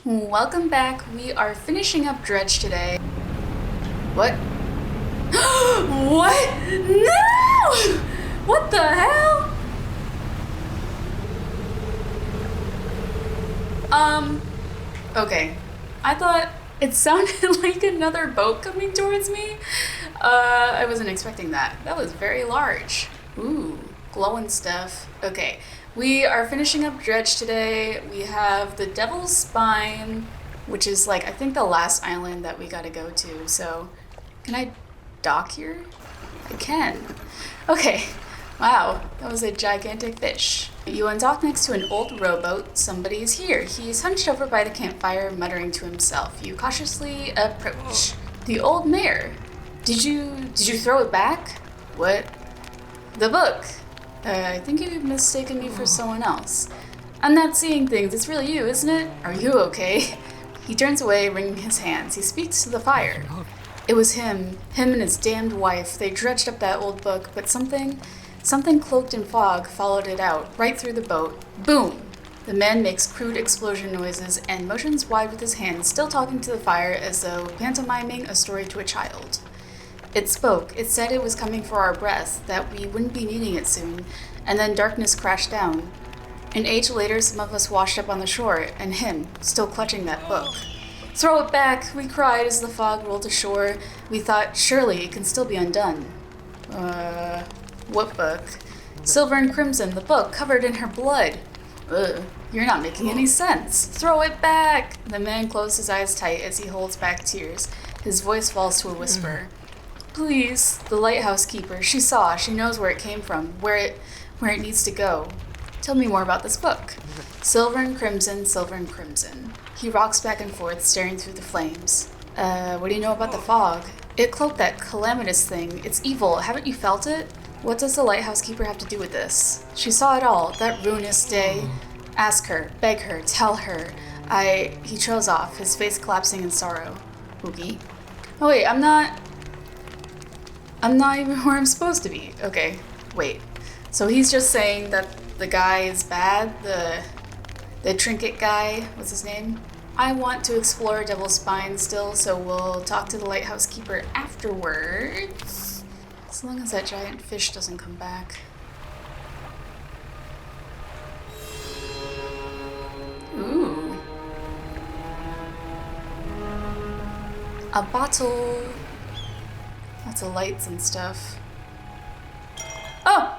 Welcome back. We are finishing up Dredge today. What? What? No! What the hell? Okay. I thought it sounded like another boat coming towards me. I wasn't expecting that. That was very large. Ooh, glowing stuff. Okay, we are finishing up Dredge today. We have the Devil's Spine, which is like, I think the last island that we gotta go to. So, can I dock here? I can. Okay. Wow, that was a gigantic fish. You undock next to an old rowboat. Somebody is here. He is hunched over by the campfire, muttering to himself. You cautiously approach. The old mare. Did you throw it back? What? The book. I think you've mistaken me for someone else. I'm not seeing things. It's really you, isn't it? Are you okay? He turns away, wringing his hands. He speaks to the fire. It was him and his damned wife. They dredged up that old book, but something cloaked in fog followed it out, right through the boat. Boom! The man makes crude explosion noises and motions wide with his hands, still talking to the fire as though pantomiming a story to a child. It spoke. It said it was coming for our breath, that we wouldn't be needing it soon, and then darkness crashed down. An age later, some of us washed up on the shore, and him, still clutching that book. Throw it back, we cried as the fog rolled ashore. We thought, surely it can still be undone. What book? Silver and Crimson, the book, covered in her blood. Ugh, you're not making any sense. Throw it back! The man closed his eyes tight as he holds back tears. His voice falls to a whisper. Please, the lighthouse keeper. She knows where it came from, where it needs to go. Tell me more about this book. Silver and Crimson, Silver and Crimson. He rocks back and forth, staring through the flames. What do you know about the fog? It cloaked that calamitous thing. It's evil. Haven't you felt it? What does the lighthouse keeper have to do with this? She saw it all, that ruinous day. Ask her, beg her, tell her. He trails off, his face collapsing in sorrow. Oogie. Oh wait, I'm not even where I'm supposed to be. Okay, wait. So he's just saying that the guy is bad? The trinket guy, what's his name? I want to explore Devil's Spine still, so we'll talk to the lighthouse keeper afterwards. As long as that giant fish doesn't come back. Ooh. A bottle. Lots of lights and stuff. Oh!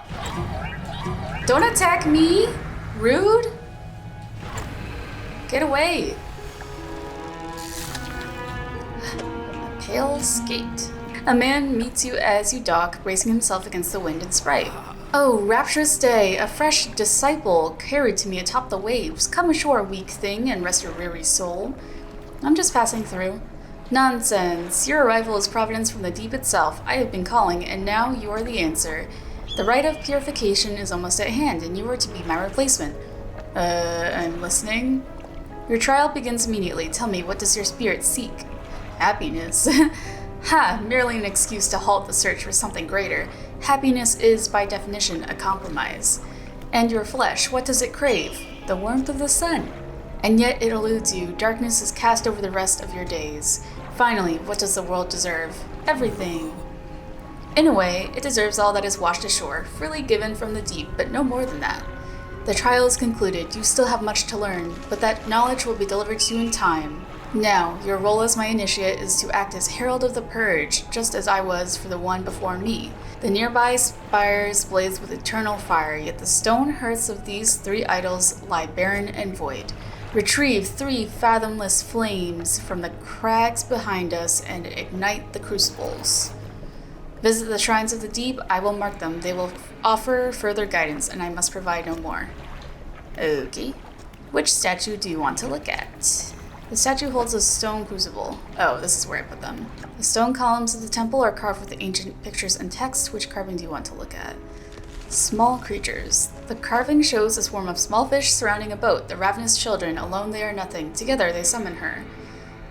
Don't attack me! Rude! Get away! A pale skate. A man meets you as you dock, bracing himself against the wind and spray. Oh, rapturous day! A fresh disciple carried to me atop the waves. Come ashore, weak thing, and rest your weary soul. I'm just passing through. Nonsense! Your arrival is providence from the deep itself. I have been calling, and now you are the answer. The rite of purification is almost at hand, and you are to be my replacement. I'm listening. Your trial begins immediately. Tell me, what does your spirit seek? Happiness. Ha! Merely an excuse to halt the search for something greater. Happiness is, by definition, a compromise. And your flesh, what does it crave? The warmth of the sun. And yet it eludes you. Darkness is cast over the rest of your days. Finally, what does the world deserve? Everything. In a way, it deserves all that is washed ashore, freely given from the deep, but no more than that. The trial is concluded. You still have much to learn, but that knowledge will be delivered to you in time. Now, your role as my initiate is to act as herald of the purge, just as I was for the one before me. The nearby spires blaze with eternal fire, yet the stone hearths of these three idols lie barren and void. Retrieve 3 fathomless flames from the crags behind us and ignite the crucibles. Visit the shrines of the deep, I will mark them. They will offer further guidance, and I must provide no more. Okay. Which statue do you want to look at? The statue holds a stone crucible. Oh, this is where I put them. The stone columns of the temple are carved with ancient pictures and text. Which carving do you want to look at? Small creatures. The carving shows a swarm of small fish surrounding a boat. The ravenous children, alone they are nothing. Together they summon her.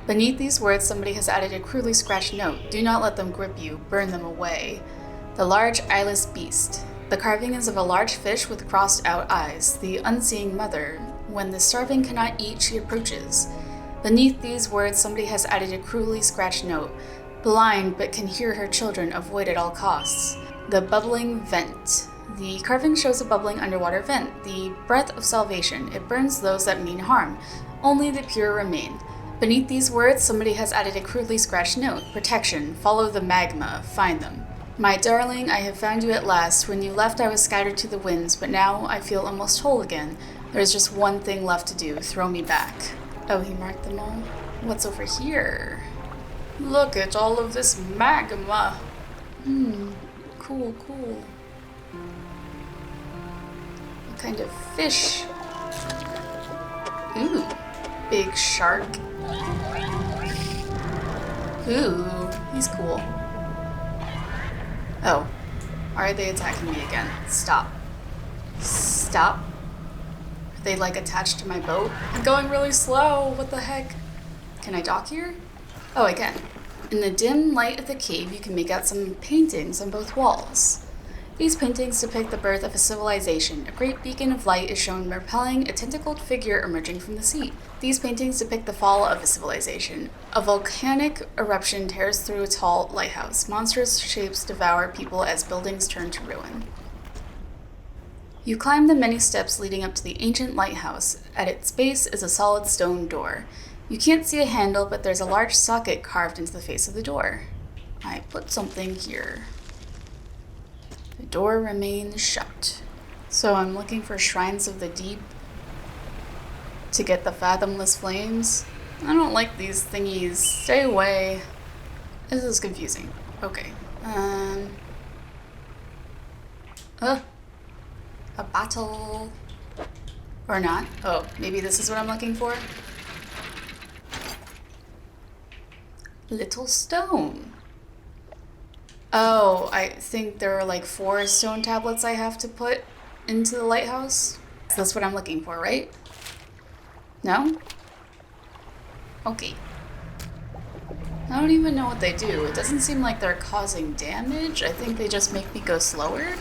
Beneath these words, somebody has added a crudely scratched note. Do not let them grip you. Burn them away. The large eyeless beast. The carving is of a large fish with crossed out eyes. The unseeing mother. When the starving cannot eat, she approaches. Beneath these words, somebody has added a cruelly scratched note. Blind, but can hear her children, avoid at all costs. The bubbling vent. The carving shows a bubbling underwater vent, the breath of salvation. It burns those that mean harm. Only the pure remain. Beneath these words, somebody has added a crudely scratched note. Protection. Follow the magma. Find them. My darling, I have found you at last. When you left, I was scattered to the winds, but now I feel almost whole again. There's just one thing left to do. Throw me back. Oh, he marked them all? What's over here? Look at all of this magma. Cool, cool. What kind of fish? Ooh, big shark. Ooh, he's cool. Oh, are they attacking me again? Stop. Stop. Are they like attached to my boat? I'm going really slow. What the heck? Can I dock here? Oh, I can. In the dim light of the cave, you can make out some paintings on both walls. These paintings depict the birth of a civilization. A great beacon of light is shown repelling a tentacled figure emerging from the sea. These paintings depict the fall of a civilization. A volcanic eruption tears through a tall lighthouse. Monstrous shapes devour people as buildings turn to ruin. You climb the many steps leading up to the ancient lighthouse. At its base is a solid stone door. You can't see a handle, but there's a large socket carved into the face of the door. I put something here. The door remains shut. So I'm looking for shrines of the deep to get the fathomless flames. I don't like these thingies. Stay away. This is confusing. Okay. A battle. Or not. Oh, maybe this is what I'm looking for? Little stone. Oh, I think there are like 4 stone tablets I have to put into the lighthouse. That's what I'm looking for, right? No? Okay. I don't even know what they do. It doesn't seem like they're causing damage. I think they just make me go slower.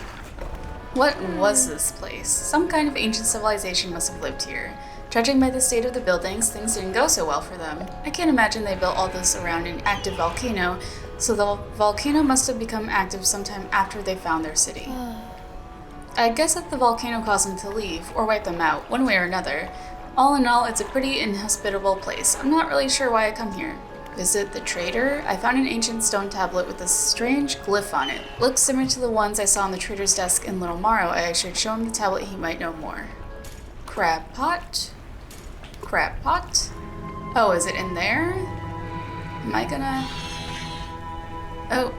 What was this place? Some kind of ancient civilization must have lived here. Judging by the state of the buildings, things didn't go so well for them. I can't imagine they built all this around an active volcano, so the volcano must have become active sometime after they found their city. I guess that the volcano caused them to leave, or wipe them out, one way or another. All in all, it's a pretty inhospitable place. I'm not really sure why I come here. Visit the trader? I found an ancient stone tablet with a strange glyph on it. Looks similar to the ones I saw on the trader's desk in Little Morrow. I should show him the tablet, he might know more. Crab pot? Crab pot? Oh, is it in there? Am I gonna... Oh.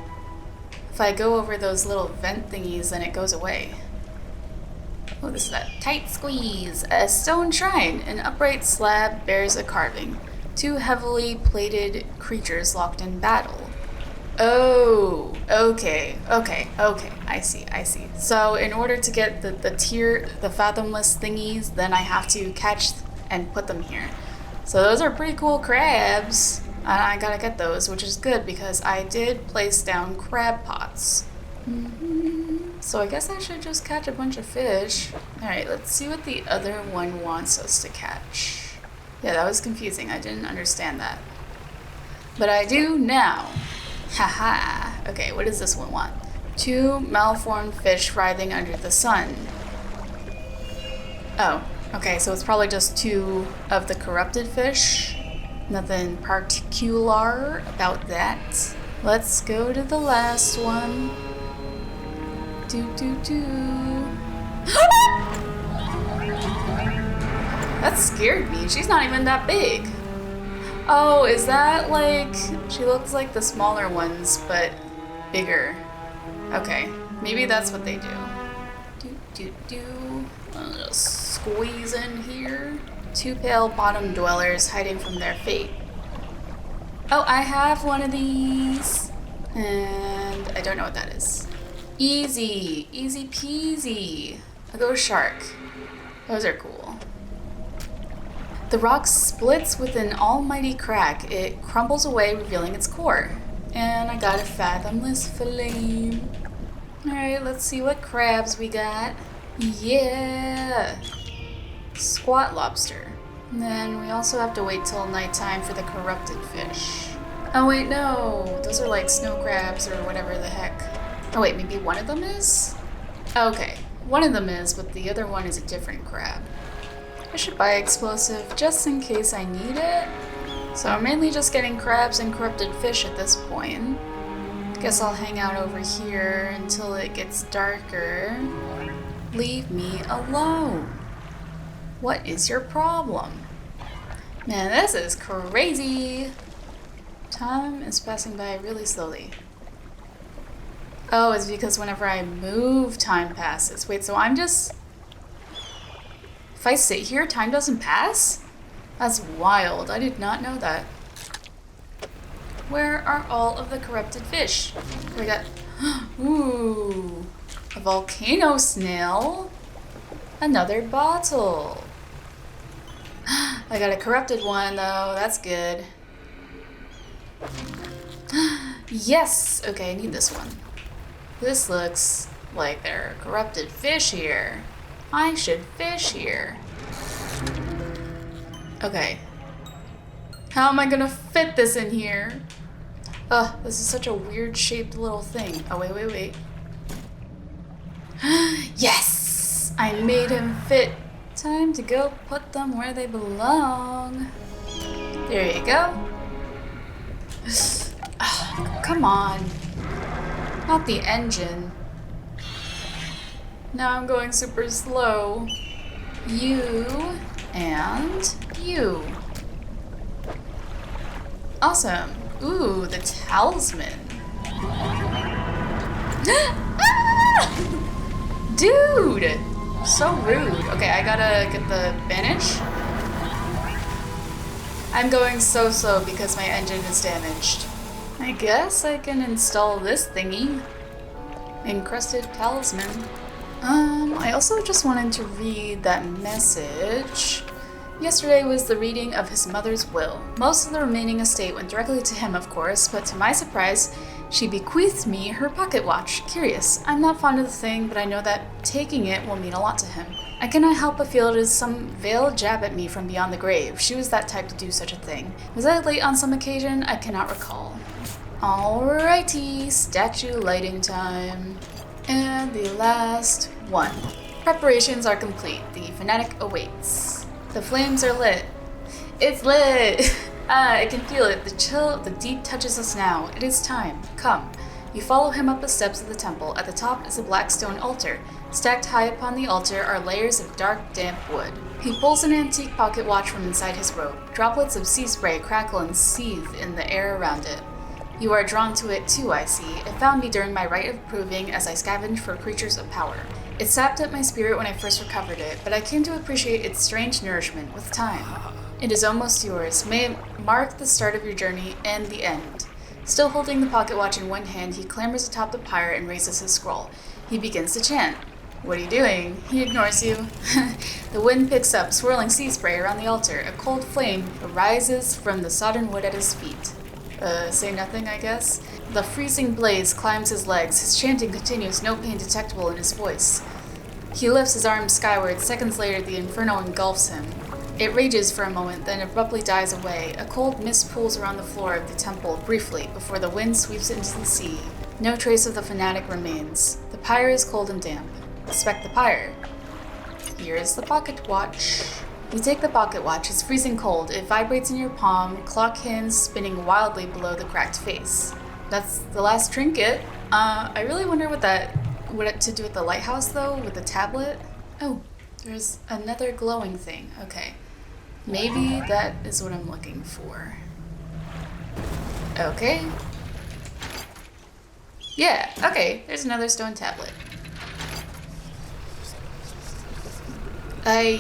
If I go over those little vent thingies, then it goes away. Oh, this is a tight squeeze. A stone shrine. An upright slab bears a carving. 2 heavily plated creatures locked in battle. Oh, okay. I see. So in order to get the fathomless thingies, then I have to catch and put them here. So those are pretty cool crabs. I gotta get those, which is good because I did place down crab pots. So I guess I should just catch a bunch of fish. Alright, let's see what the other one wants us to catch. Yeah, that was confusing. I didn't understand that. But I do now. Haha. Okay, what does this one want? 2 malformed fish writhing under the sun. Oh, okay, so it's probably just 2 of the corrupted fish. Nothing particular about that. Let's go to the last one. That scared me. She's not even that big. Oh, is that like... She looks like the smaller ones, but bigger. Okay, maybe that's what they do. A little squeeze in here. 2 pale bottom dwellers hiding from their fate. Oh, I have one of these. And I don't know what that is. Easy peasy. A ghost shark. Those are cool. The rock splits with an almighty crack. It crumbles away, revealing its core. And I got a fathomless flame. Alright, let's see what crabs we got. Yeah! Squat lobster. And then we also have to wait till nighttime for the corrupted fish. Oh wait, no! Those are like snow crabs or whatever the heck. Oh wait, maybe one of them is? Okay, one of them is, but the other one is a different crab. I should buy explosive just in case I need it. So I'm mainly just getting crabs and corrupted fish at this point. Guess I'll hang out over here until it gets darker. Leave me alone. What is your problem? Man, this is crazy. Time is passing by really slowly. Oh, it's because whenever I move, time passes. Wait, so I'm just... If I sit here, time doesn't pass? That's wild. I did not know that. Where are all of the corrupted fish? We got... Ooh. A volcano snail. Another bottle. I got a corrupted one, though. That's good. Yes! Okay, I need this one. This looks like there are corrupted fish here. I should fish here. Okay. How am I gonna fit this in here? Ugh, this is such a weird shaped little thing. Oh, wait. Yes! I made him fit. Time to go put them where they belong. There you go. Come on. Not the engine. Now I'm going super slow. You and you. Awesome. Ooh, the talisman. Dude! So rude. Okay, I gotta get the bandage. I'm going so slow because my engine is damaged. I guess I can install this thingy. Encrusted talisman. I also just wanted to read that message. Yesterday was the reading of his mother's will. Most of the remaining estate went directly to him, of course, but to my surprise, she bequeathed me her pocket watch. Curious. I'm not fond of the thing, but I know that taking it will mean a lot to him. I cannot help but feel it is some veiled jab at me from beyond the grave. She was that type to do such a thing. Was I late on some occasion? I cannot recall. Alrighty, statue lighting time. And the last one. Preparations are complete. The fanatic awaits. The flames are lit. It's lit! I can feel it. The chill of the deep touches us now. It is time. Come. You follow him up the steps of the temple. At the top is a black stone altar. Stacked high upon the altar are layers of dark, damp wood. He pulls an antique pocket watch from inside his robe. Droplets of sea spray crackle and seethe in the air around it. You are drawn to it too, I see. It found me during my rite of proving as I scavenged for creatures of power. It sapped at my spirit when I first recovered it, but I came to appreciate its strange nourishment with time. It is almost yours. May it mark the start of your journey and the end. Still holding the pocket watch in one hand, he clambers atop the pyre and raises his scroll. He begins to chant. What are you doing? He ignores you. The wind picks up, swirling sea spray around the altar. A cold flame arises from the sodden wood at his feet. Say nothing, I guess? The freezing blaze climbs his legs. His chanting continues, no pain detectable in his voice. He lifts his arms skyward. Seconds later, the inferno engulfs him. It rages for a moment, then abruptly dies away. A cold mist pools around the floor of the temple briefly before the wind sweeps it into the sea. No trace of the fanatic remains. The pyre is cold and damp. Inspect the pyre. Here is the pocket watch. You take the pocket watch. It's freezing cold. It vibrates in your palm, clock hands spinning wildly below the cracked face. That's the last trinket. I really wonder what to do with the lighthouse, though, with the tablet. Oh, there's another glowing thing. Okay. Maybe that is what I'm looking for. Okay. Yeah, okay. There's another stone tablet. Ay.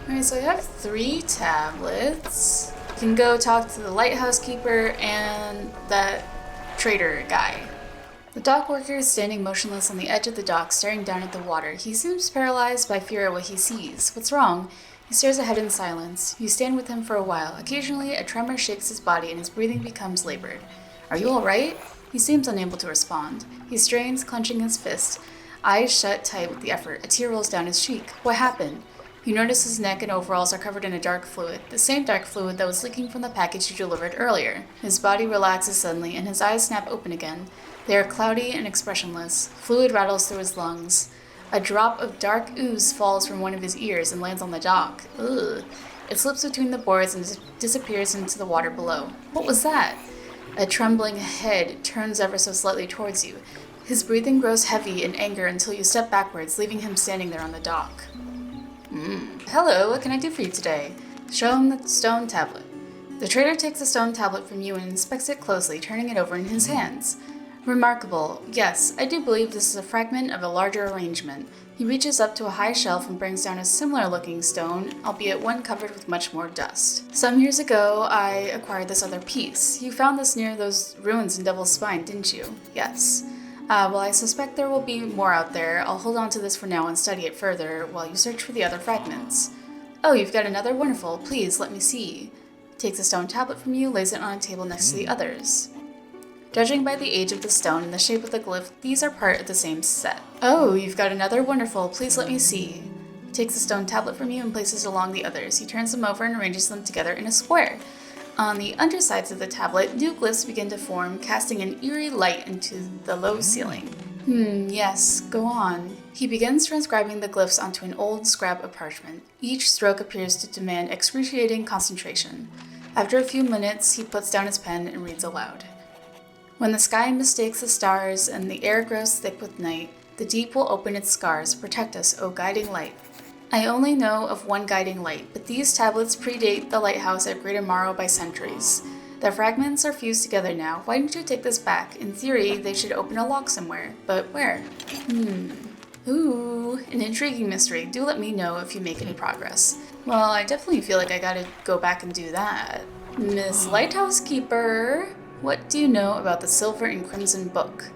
Alright, so I have 3 tablets. You can go talk to the lighthouse keeper and that trader guy. The dock worker is standing motionless on the edge of the dock, staring down at the water. He seems paralyzed by fear at what he sees. What's wrong? He stares ahead in silence. You stand with him for a while. Occasionally, a tremor shakes his body and his breathing becomes labored. Are you all right? He seems unable to respond. He strains, clenching his fist. Eyes shut tight with the effort. A tear rolls down his cheek. What happened? You notice his neck and overalls are covered in a dark fluid, the same dark fluid that was leaking from the package you delivered earlier. His body relaxes suddenly, and his eyes snap open again. They are cloudy and expressionless. Fluid rattles through his lungs. A drop of dark ooze falls from one of his ears and lands on the dock. Ugh. It slips between the boards and disappears into the water below. What was that? A trembling head turns ever so slightly towards you. His breathing grows heavy in anger until you step backwards, leaving him standing there on the dock. Hello, what can I do for you today? Show him the stone tablet. The trader takes the stone tablet from you and inspects it closely, turning it over in his hands. Remarkable. Yes, I do believe this is a fragment of a larger arrangement. He reaches up to a high shelf and brings down a similar-looking stone, albeit one covered with much more dust. Some years ago, I acquired this other piece. You found this near those ruins in Devil's Spine, didn't you? Yes. Well, I suspect there will be more out there. I'll hold on to this for now and study it further while you search for the other fragments. Oh, you've got another? Wonderful. Please, let me see. Takes a stone tablet from you, lays it on a table next to the others. Judging by the age of the stone and the shape of the glyph, these are part of the same set. Oh, you've got another? Wonderful. Please let me see. Takes a stone tablet from you and places it along the others. He turns them over and arranges them together in a square. On the undersides of the tablet, new glyphs begin to form, casting an eerie light into the low ceiling. Yes, go on. He begins transcribing the glyphs onto an old scrap of parchment. Each stroke appears to demand excruciating concentration. After a few minutes, he puts down his pen and reads aloud. When the sky mistakes the stars and the air grows thick with night, the deep will open its scars, protect us, O guiding light. I only know of one guiding light, but these tablets predate the lighthouse at Greater Morrow by centuries. Their fragments are fused together now. Why don't you take this back? In theory, they should open a lock somewhere, but where? Ooh, an intriguing mystery. Do let me know if you make any progress. Well, I definitely feel like I gotta go back and do that. Miss Lighthouse Keeper, what do you know about the Silver and Crimson Book?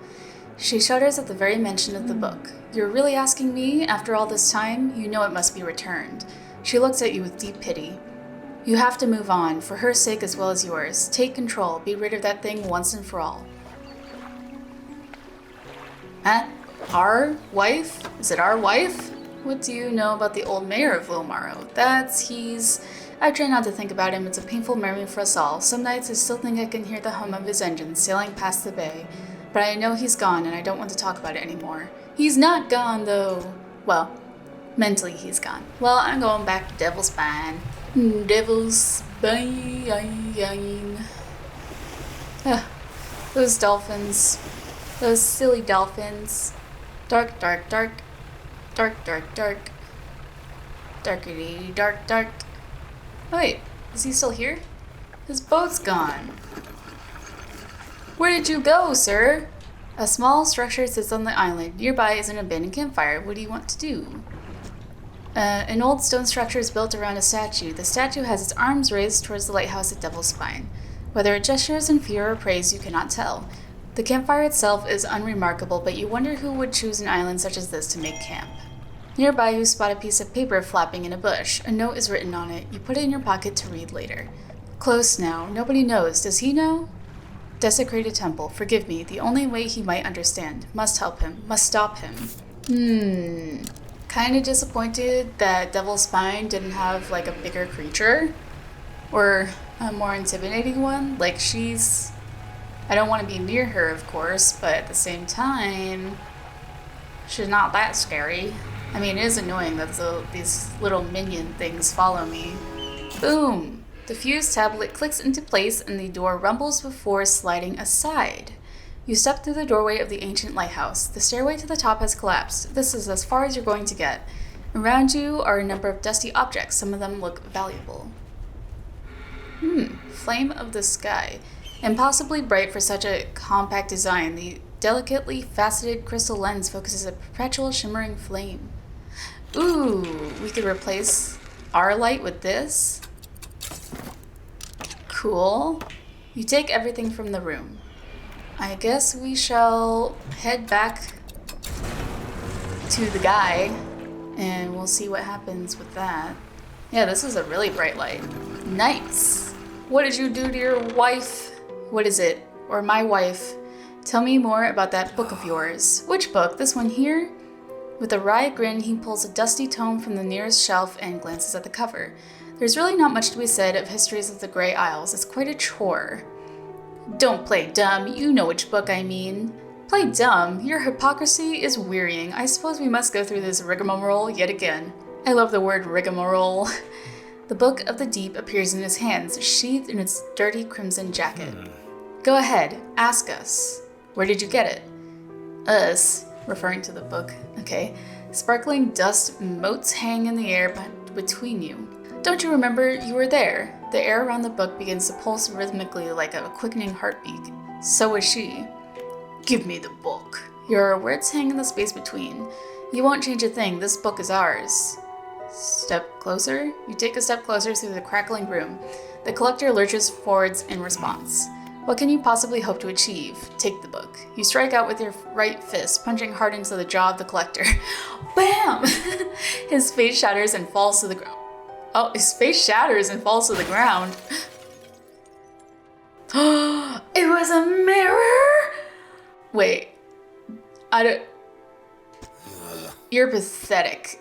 She shudders at the very mention of the book. You're really asking me? After all this time, you know it must be returned. She looks at you with deep pity. You have to move on, for her sake as well as yours. Take control, be rid of that thing once and for all. Huh? Our wife? Is it our wife? What do you know about the old mayor of Lilmaro? I try not to think about him, it's a painful memory for us all. Some nights I still think I can hear the hum of his engines sailing past the bay. But I know he's gone and I don't want to talk about it anymore. He's not gone, though. Well, mentally he's gone. Well, I'm going back to Devil's Spine. Devil's Spine. Those dolphins. Those silly dolphins. Dark, dark, dark. Dark, dark, dark. Darkity, dark, dark. Oh, wait, is he still here? His boat's gone. Where did you go, sir? A small structure sits on the island. Nearby is an abandoned campfire. What do you want to do? An old stone structure is built around a statue. The statue has its arms raised towards the lighthouse at Devil's Spine. Whether it gestures in fear or praise, you cannot tell. The campfire itself is unremarkable, but you wonder who would choose an island such as this to make camp. Nearby, you spot a piece of paper flapping in a bush. A note is written on it. You put it in your pocket to read later. Close now. Nobody knows. Does he know? Desecrated temple. Forgive me. The only way he might understand. Must help him. Must stop him. Kinda disappointed that Devil's Spine didn't have, like, a bigger creature. Or a more intimidating one. Like, I don't want to be near her, of course, but at the same time, she's not that scary. I mean, it is annoying that these little minion things follow me. Boom! The fused tablet clicks into place and the door rumbles before sliding aside. You step through the doorway of the ancient lighthouse. The stairway to the top has collapsed. This is as far as you're going to get. Around you are a number of dusty objects. Some of them look valuable. Flame of the sky. Impossibly bright for such a compact design, the delicately faceted crystal lens focuses a perpetual shimmering flame. Ooh, we could replace our light with this? Cool. You take everything from the room. I guess we shall head back to the guy, and we'll see what happens with that. Yeah, this is a really bright light. Nice. What did you do to your wife? What is it? Or my wife? Tell me more about that book of yours. Which book? This one here? With a wry grin, he pulls a dusty tome from the nearest shelf and glances at the cover. There's really not much to be said of Histories of the Grey Isles. It's quite a chore. Don't play dumb, you know which book I mean. Play dumb? Your hypocrisy is wearying. I suppose we must go through this rigmarole yet again. I love the word rigmarole. The Book of the Deep appears in his hands, sheathed in its dirty crimson jacket. Go ahead, ask us. Where did you get it? Us, referring to the book. Okay. Sparkling dust motes hang in the air between you. Don't you remember you were there? The air around the book begins to pulse rhythmically like a quickening heartbeat. So is she. Give me the book. Your words hang in the space between. You won't change a thing. This book is ours. Step closer? You take a step closer through the crackling room. The collector lurches forwards in response. What can you possibly hope to achieve? Take the book. You strike out with your right fist, punching hard into the jaw of the collector. Bam! His face shatters and falls to the ground. Oh, his face shatters and falls to the ground. It was a mirror? Wait. You're pathetic.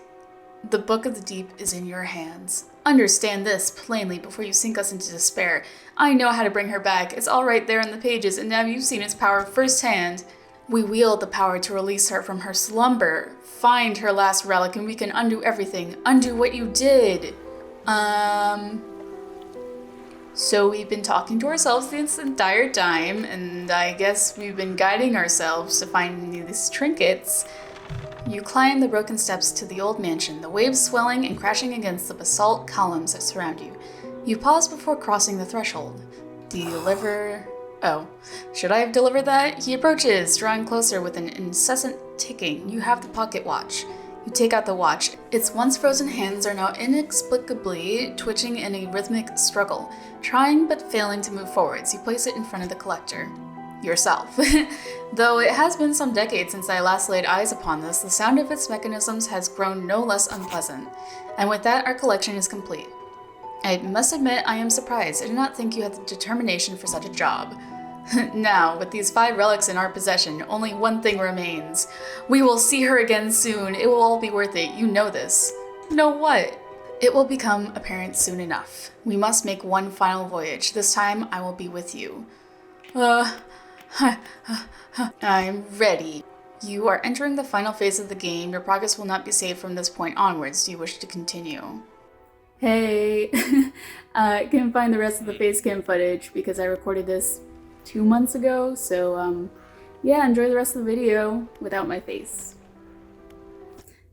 The Book of the Deep is in your hands. Understand this plainly before you sink us into despair. I know how to bring her back. It's all right there in the pages, and now you've seen its power firsthand. We wield the power to release her from her slumber, find her last relic, and we can undo everything. Undo what you did. So we've been talking to ourselves this entire time, and I guess we've been guiding ourselves to find these trinkets. You climb the broken steps to the old mansion, the waves swelling and crashing against the basalt columns that surround you. You pause before crossing the threshold. Deliver... Oh, should I have delivered that? He approaches, drawing closer with an incessant ticking. You have the pocket watch. You take out the watch. Its once frozen hands are now inexplicably twitching in a rhythmic struggle. Trying but failing to move forwards, you place it in front of the collector. Yourself. Though it has been some decades since I last laid eyes upon this, the sound of its mechanisms has grown no less unpleasant. And with that, our collection is complete. I must admit I am surprised. I did not think you had the determination for such a job. Now, with these 5 relics in our possession, only one thing remains. We will see her again soon. It will all be worth it. You know this. Know what? It will become apparent soon enough. We must make one final voyage. This time, I will be with you. I'm ready. You are entering the final phase of the game. Your progress will not be saved from this point onwards. Do you wish to continue? Hey, I couldn't find the rest of the face cam footage because I recorded this 2 months ago, so yeah, enjoy the rest of the video without my face.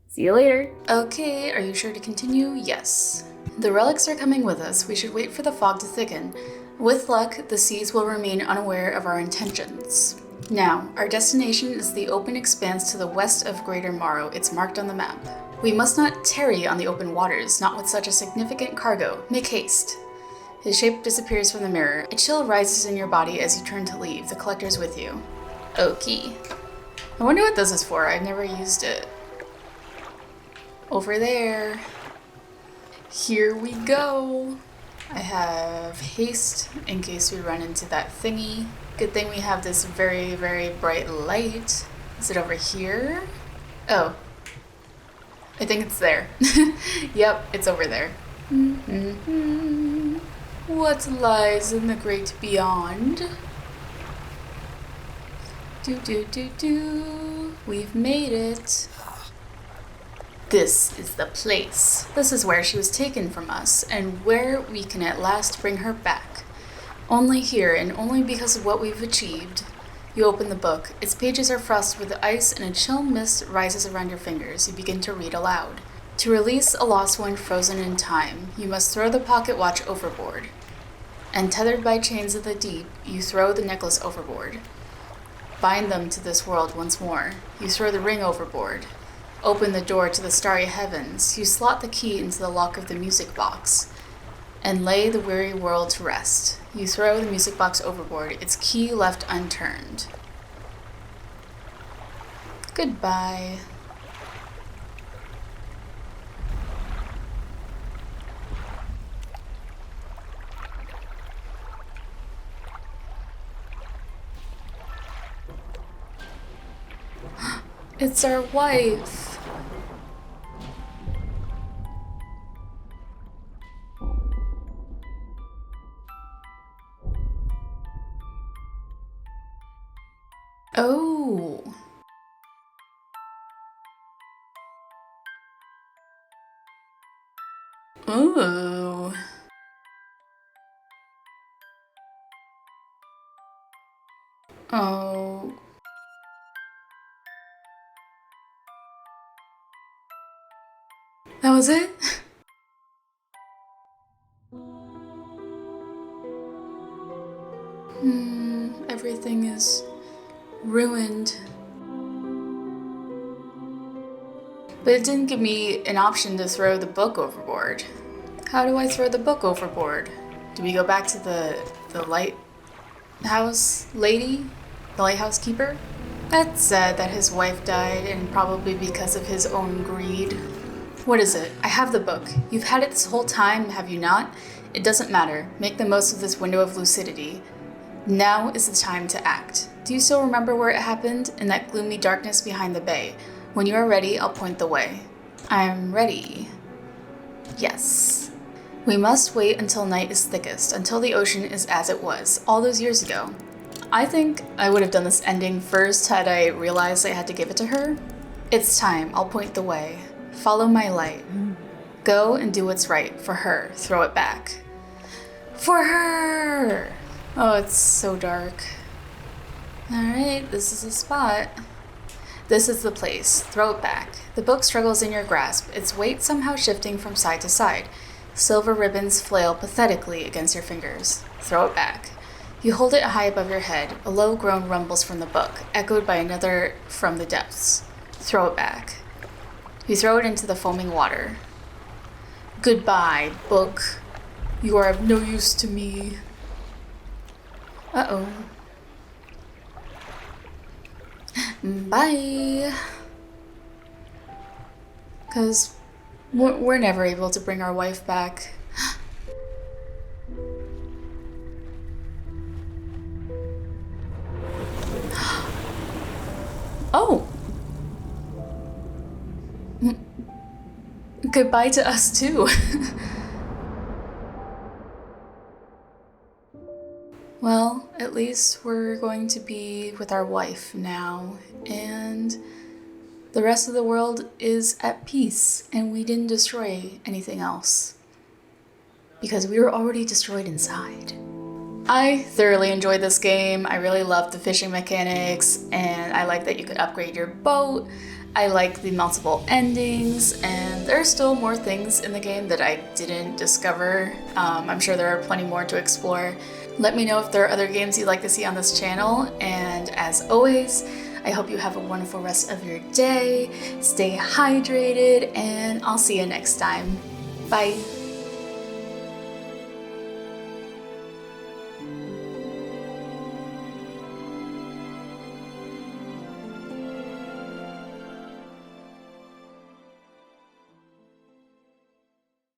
See you later. Okay, are you sure to continue? Yes. The relics are coming with us. We should wait for the fog to thicken. With luck, the seas will remain unaware of our intentions. Now, our destination is the open expanse to the west of Greater Morrow. It's marked on the map. We must not tarry on the open waters, not with such a significant cargo. Make haste. His shape disappears from the mirror. A chill rises in your body as you turn to leave. The collector's with you. Okay. I wonder what this is for. I've never used it. Over there. Here we go. I have haste in case we run into that thingy. Good thing we have this very, very bright light. Is it over here? Oh. I think it's there. Yep, it's over there. What lies in the great beyond? We've made it. This is the place. This is where she was taken from us, and where we can at last bring her back. Only here, and only because of what we've achieved. You open the book. Its pages are frosted with ice, and a chill mist rises around your fingers. You begin to read aloud. To release a lost one frozen in time, you must throw the pocket watch overboard. And tethered by chains of the deep, you throw the necklace overboard. Bind them to this world once more. You throw the ring overboard. Open the door to the starry heavens. You slot the key into the lock of the music box. And lay the weary world to rest. You throw the music box overboard, its key left unturned. Goodbye. It's our wife. Oh. Ooh. Oh. That was it? Everything is ruined. But it didn't give me an option to throw the book overboard. How do I throw the book overboard? Do we go back to the lighthouse lady? The lighthouse keeper? That's sad that his wife died, and probably because of his own greed. What is it? I have the book. You've had it this whole time, have you not? It doesn't matter. Make the most of this window of lucidity. Now is the time to act. Do you still remember where it happened? In that gloomy darkness behind the bay. When you are ready, I'll point the way. I'm ready. Yes. We must wait until night is thickest, until the ocean is as it was, all those years ago. I think I would have done this ending first had I realized I had to give it to her. It's time. I'll point the way. Follow my light. Go and do what's right. For her. Throw it back. For her! Oh, it's so dark. Alright, this is the spot. This is the place. Throw it back. The book struggles in your grasp, its weight somehow shifting from side to side. Silver ribbons flail pathetically against your fingers. Throw it back. You hold it high above your head. A low groan rumbles from the book, echoed by another from the depths. Throw it back. You throw it into the foaming water. Goodbye, book. You are of no use to me. Uh-oh. Bye. Because we're never able to bring our wife back. Oh! Goodbye to us too. Well, at least we're going to be with our wife now, and the rest of the world is at peace, and we didn't destroy anything else. Because we were already destroyed inside. I thoroughly enjoyed this game. I really loved the fishing mechanics, and I like that you could upgrade your boat. I like the multiple endings, and there are still more things in the game that I didn't discover. I'm sure there are plenty more to explore. Let me know if there are other games you'd like to see on this channel, and as always, I hope you have a wonderful rest of your day, stay hydrated, and I'll see you next time. Bye!